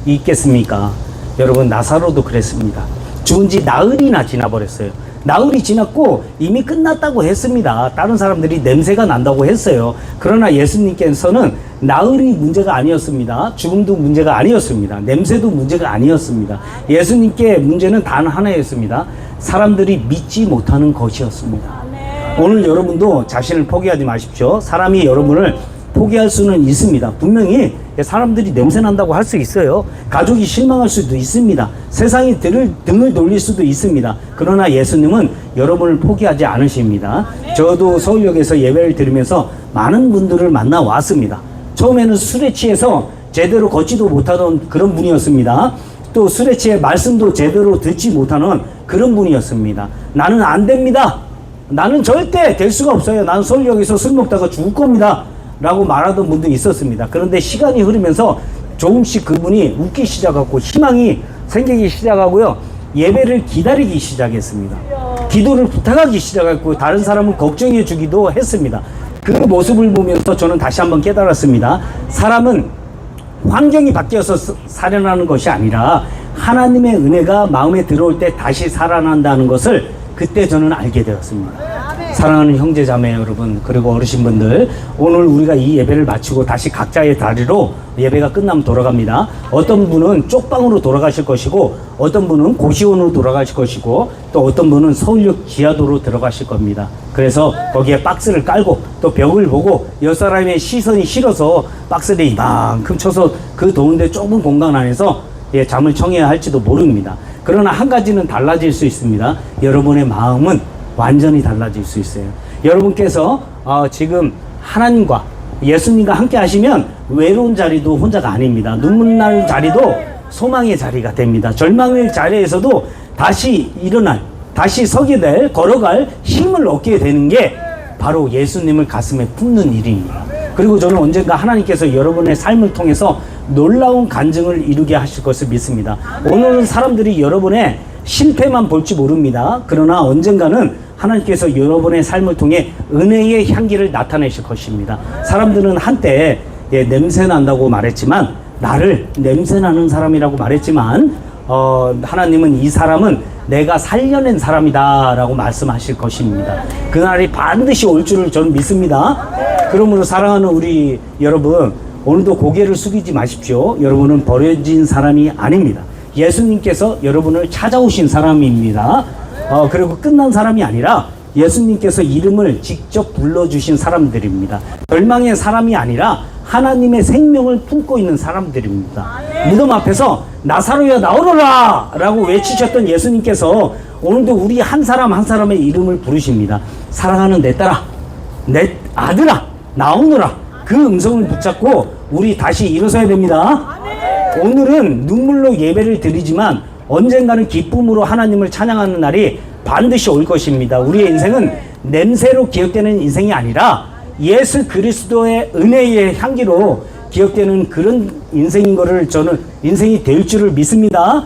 있겠습니까? 여러분, 나사로도 그랬습니다. 죽은 지 나흘이나 지나버렸어요. 나흘이 지났고 이미 끝났다고 했습니다. 다른 사람들이 냄새가 난다고 했어요. 그러나 예수님께서는 나흘이 문제가 아니었습니다. 죽음도 문제가 아니었습니다. 냄새도 문제가 아니었습니다. 예수님께 문제는 단 하나였습니다. 사람들이 믿지 못하는 것이었습니다. 오늘 여러분도 자신을 포기하지 마십시오. 사람이 여러분을 포기할 수는 있습니다. 분명히 사람들이 냄새 난다고 할 수 있어요. 가족이 실망할 수도 있습니다. 세상이 등을 돌릴 수도 있습니다. 그러나 예수님은 여러분을 포기하지 않으십니다. 저도 서울역에서 예배를 드리면서 많은 분들을 만나 왔습니다. 처음에는 술에 취해서 제대로 걷지도 못하던 그런 분이었습니다. 또 술에 취해 말씀도 제대로 듣지 못하는 그런 분이었습니다. 나는 안 됩니다. 나는 절대 될 수가 없어요. 나는 서울역에서 술 먹다가 죽을 겁니다. 라고 말하던 분도 있었습니다. 그런데 시간이 흐르면서 조금씩 그분이 웃기 시작하고 희망이 생기기 시작하고요. 예배를 기다리기 시작했습니다. 기도를 부탁하기 시작했고 다른 사람을 걱정해 주기도 했습니다. 그 모습을 보면서 저는 다시 한번 깨달았습니다. 사람은 환경이 바뀌어서 살아나는 것이 아니라 하나님의 은혜가 마음에 들어올 때 다시 살아난다는 것을 그때 저는 알게 되었습니다. 사랑하는 형제자매 여러분, 그리고 어르신분들, 오늘 우리가 이 예배를 마치고 다시 각자의 다리로 예배가 끝나면 돌아갑니다. 어떤 분은 쪽방으로 돌아가실 것이고, 어떤 분은 고시원으로 돌아가실 것이고, 또 어떤 분은 서울역 지하도로 들어가실 겁니다. 그래서 거기에 박스를 깔고 또 벽을 보고 옆 사람의 시선이 싫어서 박스를 이만큼 쳐서 그 더운데 좁은 공간 안에서 잠을 청해야 할지도 모릅니다. 그러나 한 가지는 달라질 수 있습니다. 여러분의 마음은 완전히 달라질 수 있어요. 여러분께서 지금 하나님과 예수님과 함께 하시면 외로운 자리도 혼자가 아닙니다. 눈물 날 자리도 소망의 자리가 됩니다. 절망의 자리에서도 다시 일어날, 다시 서게 될, 걸어갈 힘을 얻게 되는 게 바로 예수님을 가슴에 품는 일입니다. 그리고 저는 언젠가 하나님께서 여러분의 삶을 통해서 놀라운 간증을 이루게 하실 것을 믿습니다. 오늘은 사람들이 여러분의 실패만 볼지 모릅니다. 그러나 언젠가는 하나님께서 여러분의 삶을 통해 은혜의 향기를 나타내실 것입니다. 사람들은 한때 냄새 난다고 말했지만, 나를 냄새나는 사람이라고 말했지만, 하나님은 이 사람은 내가 살려낸 사람이다 라고 말씀하실 것입니다. 그날이 반드시 올 줄을 저는 믿습니다. 그러므로 사랑하는 우리 여러분, 오늘도 고개를 숙이지 마십시오. 여러분은 버려진 사람이 아닙니다. 예수님께서 여러분을 찾아오신 사람입니다. 그리고 끝난 사람이 아니라 예수님께서 이름을 직접 불러주신 사람들입니다. 절망의 사람이 아니라 하나님의 생명을 품고 있는 사람들입니다. 무덤 앞에서 나사로야 나오너라 라고 외치셨던 예수님께서 오늘도 우리 한 사람 한 사람의 이름을 부르십니다. 사랑하는 내 딸아, 내 아들아, 나오너라. 그 음성을 붙잡고 우리 다시 일어서야 됩니다. 오늘은 눈물로 예배를 드리지만 언젠가는 기쁨으로 하나님을 찬양하는 날이 반드시 올 것입니다. 우리의 인생은 냄새로 기억되는 인생이 아니라 예수 그리스도의 은혜의 향기로 기억되는 그런 인생인 것을 저는 인생이 될 줄을 믿습니다.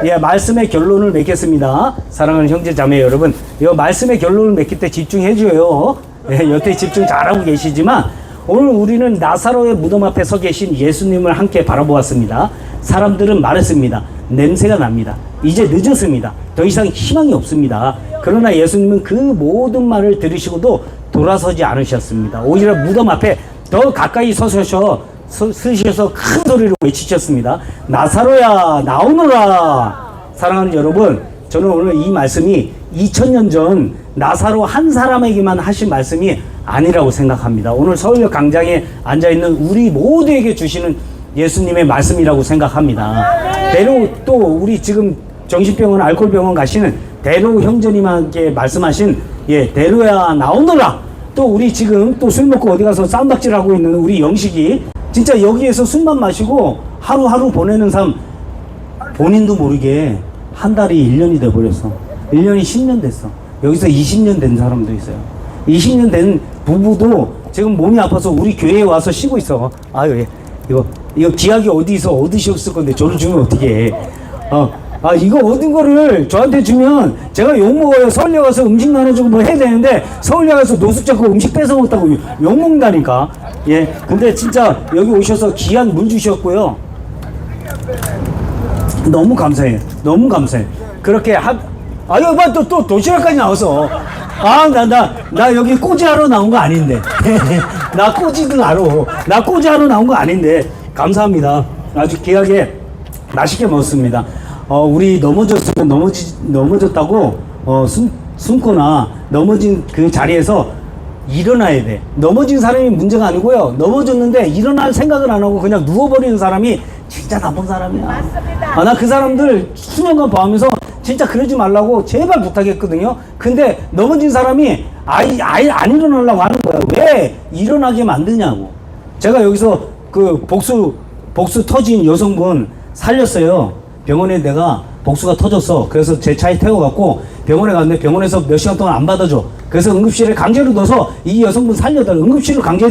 예, 말씀의 결론을 맺겠습니다. 사랑하는 형제 자매 여러분, 이 말씀의 결론을 맺을 때 집중해 줘요. 예, 여태 집중 잘하고 계시지만 오늘 우리는 나사로의 무덤 앞에 서 계신 예수님을 함께 바라보았습니다. 사람들은 말했습니다. 냄새가 납니다. 이제 늦었습니다. 더 이상 희망이 없습니다. 그러나 예수님은 그 모든 말을 들으시고도 돌아서지 않으셨습니다. 오히려 무덤 앞에 더 가까이 서셔서 큰 소리로 외치셨습니다. 나사로야 나오너라. 사랑하는 여러분, 저는 오늘 이 말씀이 2000년 전 나사로 한 사람에게만 하신 말씀이 아니라고 생각합니다. 오늘 서울역 광장에 앉아있는 우리 모두에게 주시는 예수님의 말씀이라고 생각합니다. 대로 또 우리 지금 정신병원 알코올병원 가시는 대로 형제님에게 말씀하신 대로야 나오너라. 또 우리 지금 또 술 먹고 어디 가서 쌈박질하고 있는 우리 영식이 진짜 여기에서 술만 마시고 하루하루 보내는 삶, 본인도 모르게 한 달이 1년이 돼버렸어. 1년이 10년 됐어. 여기서 20년 된 사람도 있어요. 20년 된 부부도 지금 몸이 아파서 우리 교회에 와서 쉬고 있어. 아유, 이거 기약이 어디서 얻으셨을 건데 저를 주면 어떻게 해. 이거 얻은 거를 저한테 주면 제가 욕먹어요. 서울에 가서 음식 나눠주고 뭐 해야 되는데 서울에 가서 노숙 잡고 음식 뺏어 먹었다고 욕먹는다니까. 예. 근데 진짜 여기 오셔서 귀한 물 주셨고요. 너무 감사해요. 너무 감사해요. 그렇게 또 도시락까지 나와서. 나 여기 꼬지하러 나온 거 아닌데. 나 꼬지도 알아. 나 꼬지하러 나온 거 아닌데. 감사합니다. 아주 귀하게 맛있게 먹었습니다. 우리 넘어졌다고, 숨거나 넘어진 그 자리에서 일어나야 돼. 넘어진 사람이 문제가 아니고요. 넘어졌는데 일어날 생각을 안 하고 그냥 누워버리는 사람이 진짜 나쁜 사람이야. 맞습니다. 나 그 사람들 수년간 봐오면서 진짜 그러지 말라고 제발 부탁했거든요. 근데 넘어진 사람이 아예 안 일어나려고 하는 거야. 왜 일어나게 만드냐고. 제가 여기서 그 복수 터진 여성분 살렸어요. 병원에 내가 복수가 터졌어. 그래서 제 차에 태워갖고 병원에 갔는데 병원에서 몇 시간 동안 안 받아줘. 그래서 응급실에 강제로 넣어서 이 여성분 살려달라. 응급실로 강제로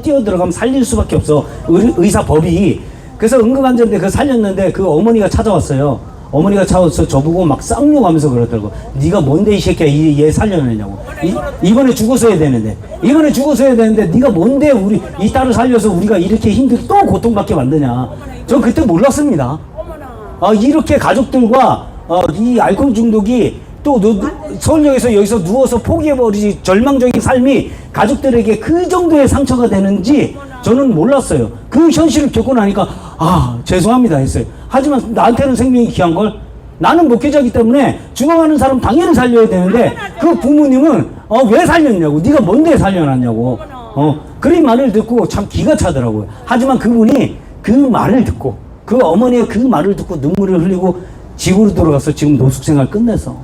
뛰어 들어가면 살릴 수밖에 없어. 의사 법이. 그래서 응급환자인데 그거 살렸는데 그 어머니가 찾아왔어요. 어머니가 찾아와서 저보고 막 쌍욕하면서 그러더라고. 네가 뭔데 이 새끼야 얘 살려내냐고. 이번에 죽었어야 되는데. 네가 뭔데 우리 이 딸을 살려서 우리가 이렇게 힘들게 또 고통받게 만드냐. 저 그때 몰랐습니다. 이렇게 가족들과 이 알코올 중독이 또 서울역에서 여기서 누워서 포기해버리지 절망적인 삶이 가족들에게 그 정도의 상처가 되는지 저는 몰랐어요. 그 현실을 겪고 나니까 죄송합니다 했어요. 하지만 나한테는 생명이 귀한 걸, 나는 목회자이기 때문에 죽어가는 사람 당연히 살려야 되는데 그 부모님은 왜 살렸냐고, 네가 뭔데 살려놨냐고. 그런 말을 듣고 참 기가 차더라고요. 하지만 그분이 그 말을 듣고, 그 어머니의 그 말을 듣고 눈물을 흘리고 집으로 들어가서 지금 노숙생활 끝냈어.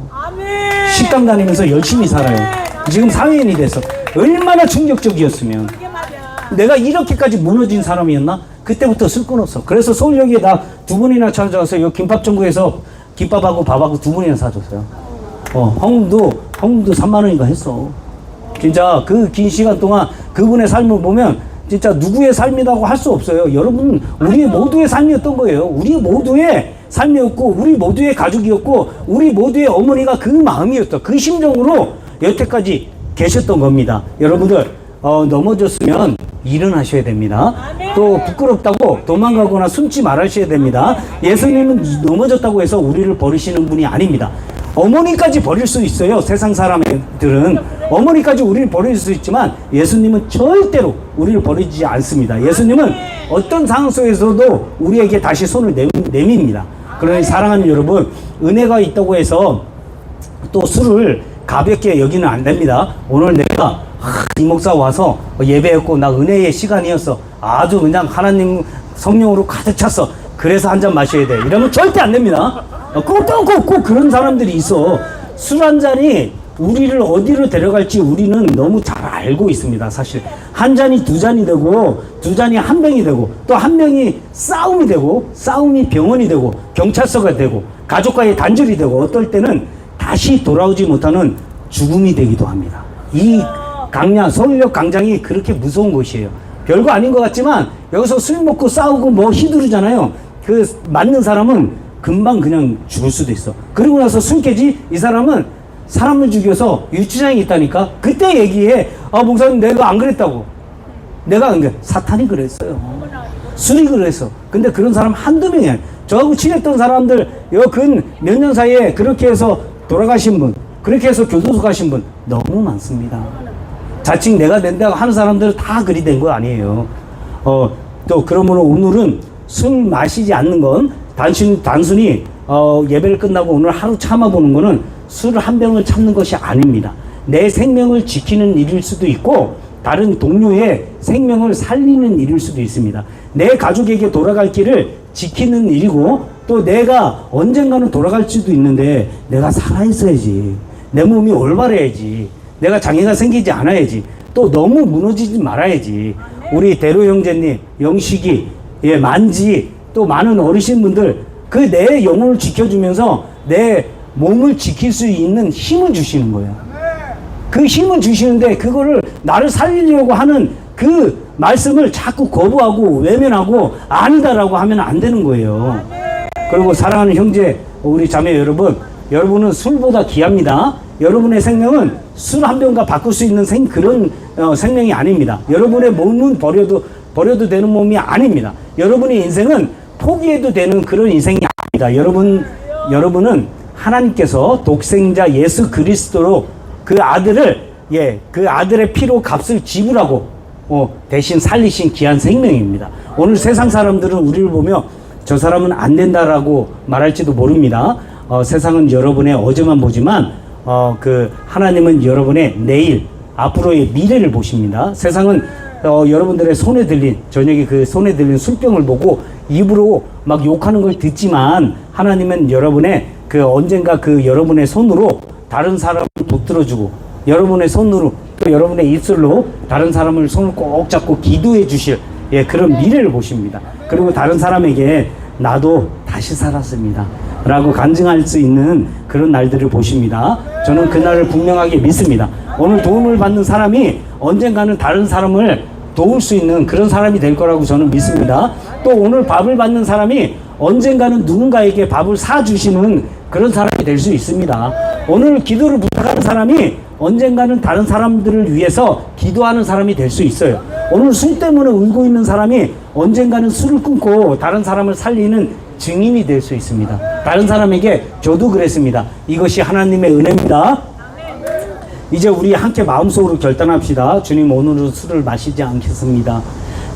식당 다니면서 열심히 살아요. 지금 사회인이 돼서. 얼마나 충격적이었으면. 내가 이렇게까지 무너진 사람이었나? 그때부터 쓸 건 없어. 그래서 서울역에 나 2번이나 찾아가서 여기 김밥전국에서 김밥하고 밥하고 2번이나 사줬어요. 황금도 3만원인가 했어. 진짜 그 긴 시간 동안 그분의 삶을 보면 진짜 누구의 삶이라고 할 수 없어요. 여러분, 우리 모두의 삶이었던 거예요. 우리 모두의 삶이었고, 우리 모두의 가족이었고, 우리 모두의 어머니가 그 마음이었다. 그 심정으로 여태까지 계셨던 겁니다. 여러분들, 넘어졌으면 일어나셔야 됩니다. 또 부끄럽다고 도망가거나 숨지 말아셔야 됩니다. 예수님은 넘어졌다고 해서 우리를 버리시는 분이 아닙니다. 어머니까지 버릴 수 있어요. 세상 사람들은 어머니까지 우리를 버릴 수 있지만 예수님은 절대로 우리를 버리지 않습니다. 예수님은 어떤 상황 속에서도 우리에게 다시 손을 내밉니다. 그러니 사랑하는 여러분, 은혜가 있다고 해서 또 술을 가볍게 여기는 안 됩니다. 오늘 내가 이 목사 와서 예배했고 나 은혜의 시간이었어. 아주 그냥 하나님 성령으로 가득 찼어. 그래서 한 잔 마셔야 돼. 이러면 절대 안 됩니다. 꼭 그런 사람들이 있어. 술 한 잔이 우리를 어디로 데려갈지 우리는 너무 잘 알고 있습니다. 사실 한 잔이 2잔이 되고 2잔이 한 병이 되고 또 한 병이 싸움이 되고 싸움이 병원이 되고 경찰서가 되고 가족과의 단절이 되고 어떨 때는 다시 돌아오지 못하는 죽음이 되기도 합니다. 이 서울역 광장이 그렇게 무서운 곳이에요. 별거 아닌 것 같지만 여기서 술 먹고 싸우고 뭐 휘두르잖아요. 그 맞는 사람은 금방 그냥 죽을 수도 있어. 그리고 나서 술 깨지 이 사람은 사람을 죽여서 유치장에 있다니까. 그때 얘기해. 목사님 내가 안 그랬다고. 내가 안 그래. 사탄이 그랬어요. 술이 그래서. 근데 그런 사람 한두 명이 아니에요. 저하고 친했던 사람들 근 몇 년 사이에 그렇게 해서 돌아가신 분, 그렇게 해서 교도소 가신 분 너무 많습니다. 자칭 내가 낸다고 하는 사람들은 다 그리 된 거 아니에요. 또 그러므로 오늘은 술 마시지 않는 건 단순히 예배를 끝나고 오늘 하루 참아보는 거는 술 한 병을 참는 것이 아닙니다. 내 생명을 지키는 일일 수도 있고 다른 동료의 생명을 살리는 일일 수도 있습니다. 내 가족에게 돌아갈 길을 지키는 일이고 또 내가 언젠가는 돌아갈 수도 있는데 내가 살아있어야지. 내 몸이 올바래야지. 내가 장애가 생기지 않아야지. 또 너무 무너지지 말아야지. 우리 대로 형제님, 영식이, 만지, 또 많은 어르신분들 그 내 영혼을 지켜주면서 내 몸을 지킬 수 있는 힘을 주시는 거예요. 그 힘을 주시는데 그거를 나를 살리려고 하는 그 말씀을 자꾸 거부하고 외면하고 아니다라고 하면 안 되는 거예요. 그리고 사랑하는 형제, 우리 자매 여러분, 여러분은 술보다 귀합니다. 여러분의 생명은 술 한 병과 바꿀 수 있는 그런 생명이 아닙니다. 여러분의 몸은 버려도 되는 몸이 아닙니다. 여러분의 인생은 포기해도 되는 그런 인생이 아닙니다. 여러분은 하나님께서 독생자 예수 그리스도로 그 아들의 피로 값을 지불하고 대신 살리신 귀한 생명입니다. 오늘 세상 사람들은 우리를 보며 저 사람은 안 된다라고 말할지도 모릅니다. 세상은 여러분의 어제만 보지만 하나님은 여러분의 내일, 앞으로의 미래를 보십니다. 세상은 여러분들의 손에 들린 저녁에 그 손에 들린 술병을 보고 입으로 막 욕하는 걸 듣지만 하나님은 여러분의 언젠가 여러분의 손으로 다른 사람을 붙들어주고 여러분의 손으로 또 여러분의 입술로 다른 사람을 손을 꼭 잡고 기도해 주실 그런 미래를 보십니다. 그리고 다른 사람에게 나도 다시 살았습니다 라고 간증할 수 있는 그런 날들을 보십니다. 저는 그날을 분명하게 믿습니다. 오늘 도움을 받는 사람이 언젠가는 다른 사람을 도울 수 있는 그런 사람이 될 거라고 저는 믿습니다. 또 오늘 밥을 받는 사람이 언젠가는 누군가에게 밥을 사주시는 그런 사람이 될 수 있습니다. 오늘 기도를 부탁하는 사람이 언젠가는 다른 사람들을 위해서 기도하는 사람이 될 수 있어요. 오늘 술 때문에 울고 있는 사람이 언젠가는 술을 끊고 다른 사람을 살리는 증인이 될 수 있습니다. 다른 사람에게 저도 그랬습니다. 이것이 하나님의 은혜입니다. 이제 우리 함께 마음속으로 결단합시다. 주님, 오늘은 술을 마시지 않겠습니다.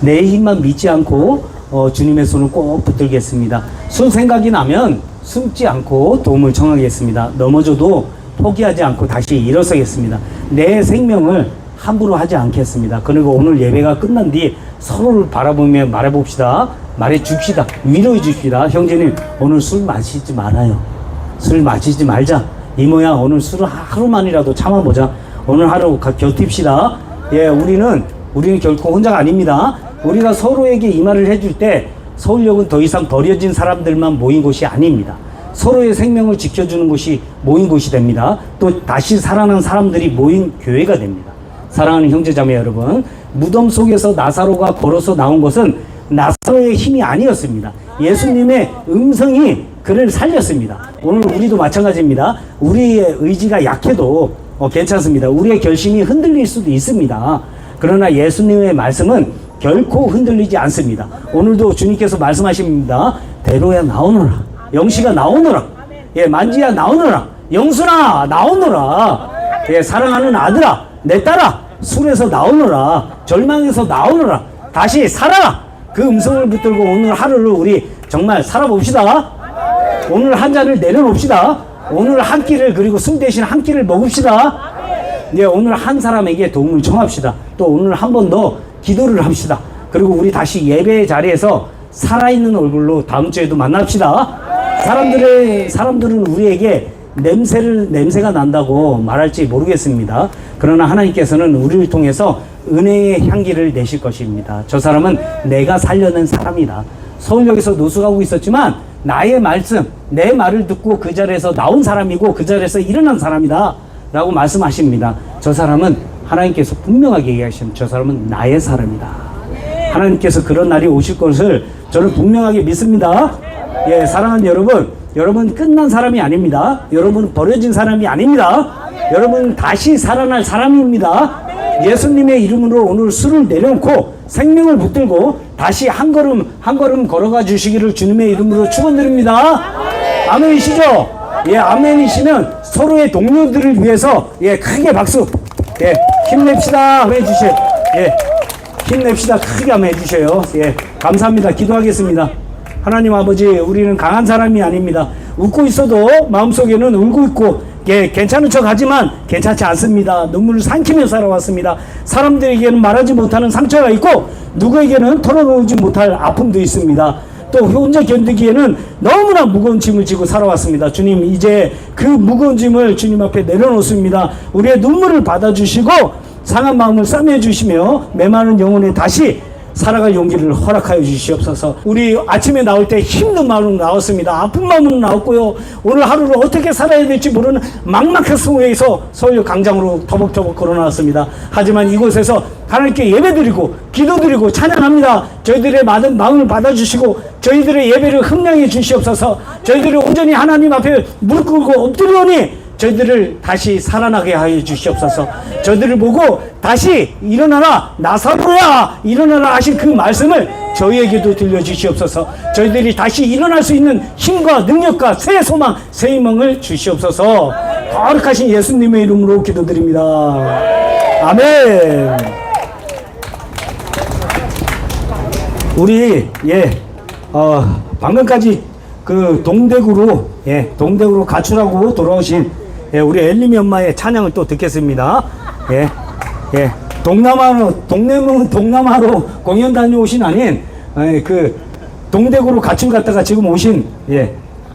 내 힘만 믿지 않고 주님의 손을 꼭 붙들겠습니다. 술 생각이 나면 숨지 않고 도움을 청하겠습니다. 넘어져도 포기하지 않고 다시 일어서겠습니다. 내 생명을 함부로 하지 않겠습니다. 그리고 오늘 예배가 끝난 뒤 서로를 바라보며 말해봅시다. 말해줍시다. 위로해 줍시다. 형제님, 오늘 술 마시지 말아요. 술 마시지 말자. 이모야, 오늘 술을 하루만이라도 참아보자. 오늘 하루 곁입시다. 우리는 결코 혼자가 아닙니다. 우리가 서로에게 이 말을 해줄 때 서울역은 더 이상 버려진 사람들만 모인 곳이 아닙니다. 서로의 생명을 지켜주는 곳이 모인 곳이 됩니다. 또 다시 살아난 사람들이 모인 교회가 됩니다. 사랑하는 형제자매 여러분, 무덤 속에서 나사로가 걸어서 나온 것은 나사로의 힘이 아니었습니다. 예수님의 음성이 그를 살렸습니다. 오늘 우리도 마찬가지입니다. 우리의 의지가 약해도 괜찮습니다. 우리의 결심이 흔들릴 수도 있습니다. 그러나 예수님의 말씀은 결코 흔들리지 않습니다. 오늘도 주님께서 말씀하십니다. 대로야 나오너라. 영시가 나오너라. 만지야 나오너라. 영순아 나오너라. 사랑하는 아들아, 내 딸아, 술에서 나오너라. 절망에서 나오너라. 다시 살아라. 그 음성을 붙들고 오늘 하루를 우리 정말 살아봅시다. 오늘 한 잔을 내려놓읍시다. 오늘 한 끼를, 그리고 술 대신 한 끼를 먹읍시다. 오늘 한 사람에게 도움을 청합시다. 또 오늘 한 번 더 기도를 합시다. 그리고 우리 다시 예배 자리에서 살아있는 얼굴로 다음 주에도 만납시다. 사람들은 우리에게 냄새가 난다고 말할지 모르겠습니다. 그러나 하나님께서는 우리를 통해서 은혜의 향기를 내실 것입니다. 저 사람은 내가 살려낸 사람이다. 서울역에서 노숙하고 있었지만 나의 말씀, 내 말을 듣고 그 자리에서 나온 사람이고 그 자리에서 일어난 사람이다 라고 말씀하십니다. 저 사람은 하나님께서 분명하게 얘기하시는, 저 사람은 나의 사람이다. 하나님께서 그런 날이 오실 것을 저는 분명하게 믿습니다. 사랑하는 여러분 끝난 사람이 아닙니다. 여러분 버려진 사람이 아닙니다. 여러분 다시 살아날 사람입니다. 예수님의 이름으로 오늘 술을 내려놓고 생명을 붙들고 다시 한 걸음 한 걸음 걸어가 주시기를 주님의 이름으로 축원드립니다. 아멘이시죠? 예, 아멘이시면 서로의 동료들을 위해서 예, 크게 박수. 예, 힘냅시다. 한번 해주세요. 예, 힘냅시다. 크게 한번 해주세요. 예, 감사합니다. 기도하겠습니다. 하나님 아버지, 우리는 강한 사람이 아닙니다. 웃고 있어도 마음속에는 울고 있고, 예, 괜찮은 척 하지만 괜찮지 않습니다. 눈물을 삼키며 살아왔습니다. 사람들에게는 말하지 못하는 상처가 있고, 누구에게는 털어놓지 못할 아픔도 있습니다. 또 혼자 견디기에는 너무나 무거운 짐을 지고 살아왔습니다. 주님, 이제 그 무거운 짐을 주님 앞에 내려놓습니다. 우리의 눈물을 받아주시고 상한 마음을 싸매주시며 메마른 영혼에 다시 살아갈 용기를 허락하여 주시옵소서. 우리 아침에 나올 때 힘든 마음으로 나왔습니다. 아픈 마음으로 나왔고요. 오늘 하루를 어떻게 살아야 될지 모르는 막막한 속에서 서울 광장으로 터벅터벅 걸어 나왔습니다. 하지만 이곳에서 하나님께 예배드리고 기도드리고 찬양합니다. 저희들의 마음을 받아주시고 저희들의 예배를 흠량해 주시옵소서. 저희들이 온전히 하나님 앞에 무릎 꿇고 엎드리오니 저희들을 다시 살아나게 하여 주시옵소서. 저희들을 보고 다시 일어나라, 나사로야 일어나라 하신 그 말씀을 저희에게도 들려주시옵소서. 저희들이 다시 일어날 수 있는 힘과 능력과 새 소망, 새 희망을 주시옵소서. 거룩하신 예수님의 이름으로 기도드립니다. 아멘. 우리 방금까지 그 동대구로 가출하고 돌아오신 우리 엘리미 엄마의 찬양을 또 듣겠습니다. 동남아로 공연 다녀오신 아닌 그 동대구로 가출 갔다가 지금 오신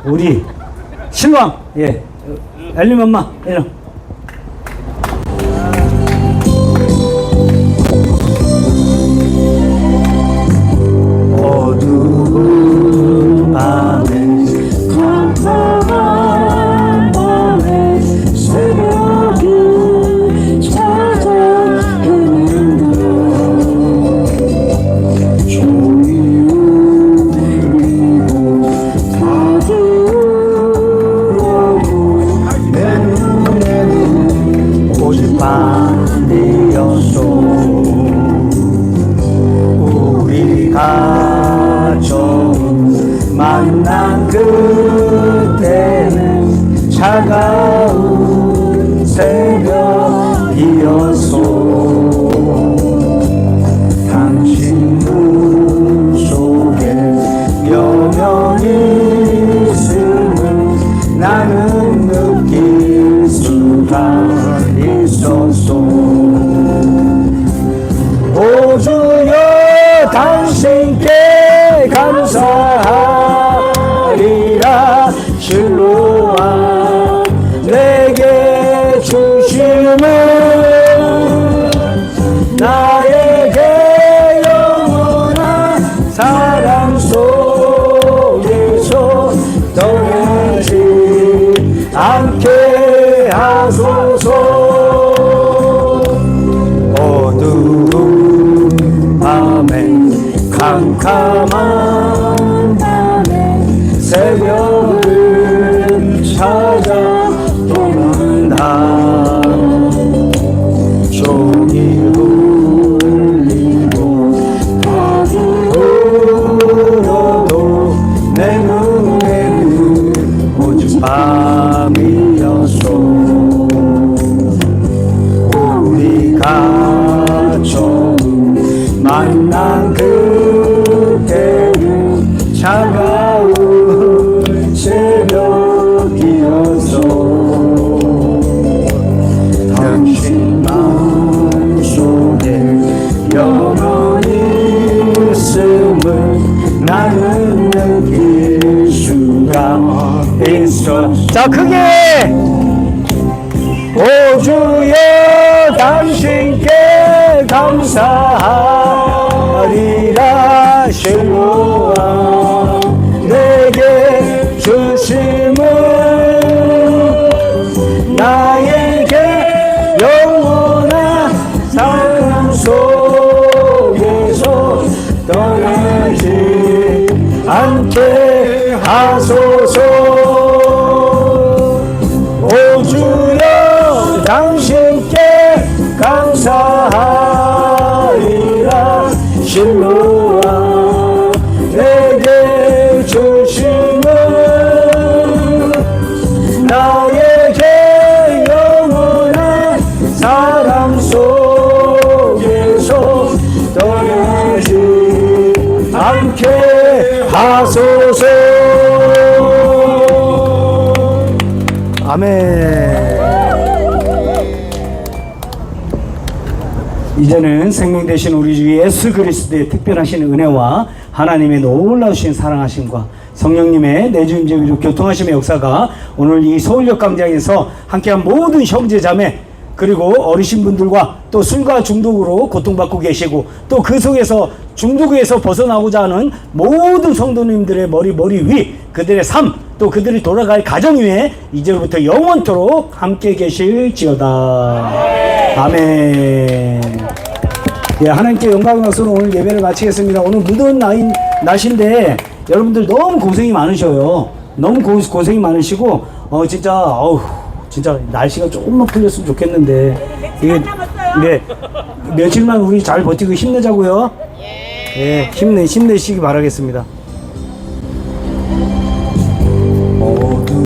우리 신랑 엘리미 엄마 어두운 밤에 깜깜한 밤에 새벽을 찾아 헤맨다. 종이 울리고 가득 오고 내 눈에는 오직 밤이었소. 우리가 처음 만난 그때는 차가운 새벽이었소. 당신 눈 속에 영원히 있음을 나는 느낄 수가 있었소. 오 주여 당신께 감사하리라. 실로와 내게 주심을 나에게 영원한 사랑 속에서 떠나지 않게 하소서. 어두운 밤에 캄캄한 밤에 새벽을 찾아 떠난다. 종이 울리고 가득 울어도 내 눈에는 오직 밤이었소. 우리가 처음 만난 그때는 차가운 새벽이었어. 당신 마음속에 영원히 있음을 나는 느낄 수가 있어. 자, 크게 오 주여 당신께 감사하리라. 실로와 내게 주심을 나에게 영원한 사랑 속에서 떠나지 않게 하소서. 오 주여 당신께 감사하리라. 진노와 내게 주시는 나에게 영원한 사랑 속에서 떠나지 않게 하소서. 아멘. 이제는 생명 되신 우리 주 예수 그리스도의 특별하신 은혜와 하나님의 놀라우신 사랑하심과 성령님의 내주임재 위로 교통하심의 역사가 오늘 이 서울역 광장에서 함께한 모든 형제 자매 그리고 어르신 분들과 또 술과 중독으로 고통받고 계시고 또 그 속에서 중독에서 벗어나고자 하는 모든 성도님들의 머리 위 그들의 삶 또 그들이 돌아갈 가정 위에 이제부터 영원토록 함께 계실지어다. 아멘. 예, 하나님께 영광을 받으러 오늘 예배를 마치겠습니다. 오늘 무더운 날인데 여러분들 너무 고생이 많으셔요. 너무 고생이 많으시고 진짜 날씨가 조금만 풀렸으면 좋겠는데 이게 네, 며칠만 우리 잘 버티고 힘내자고요. 예, 힘내시기 바라겠습니다.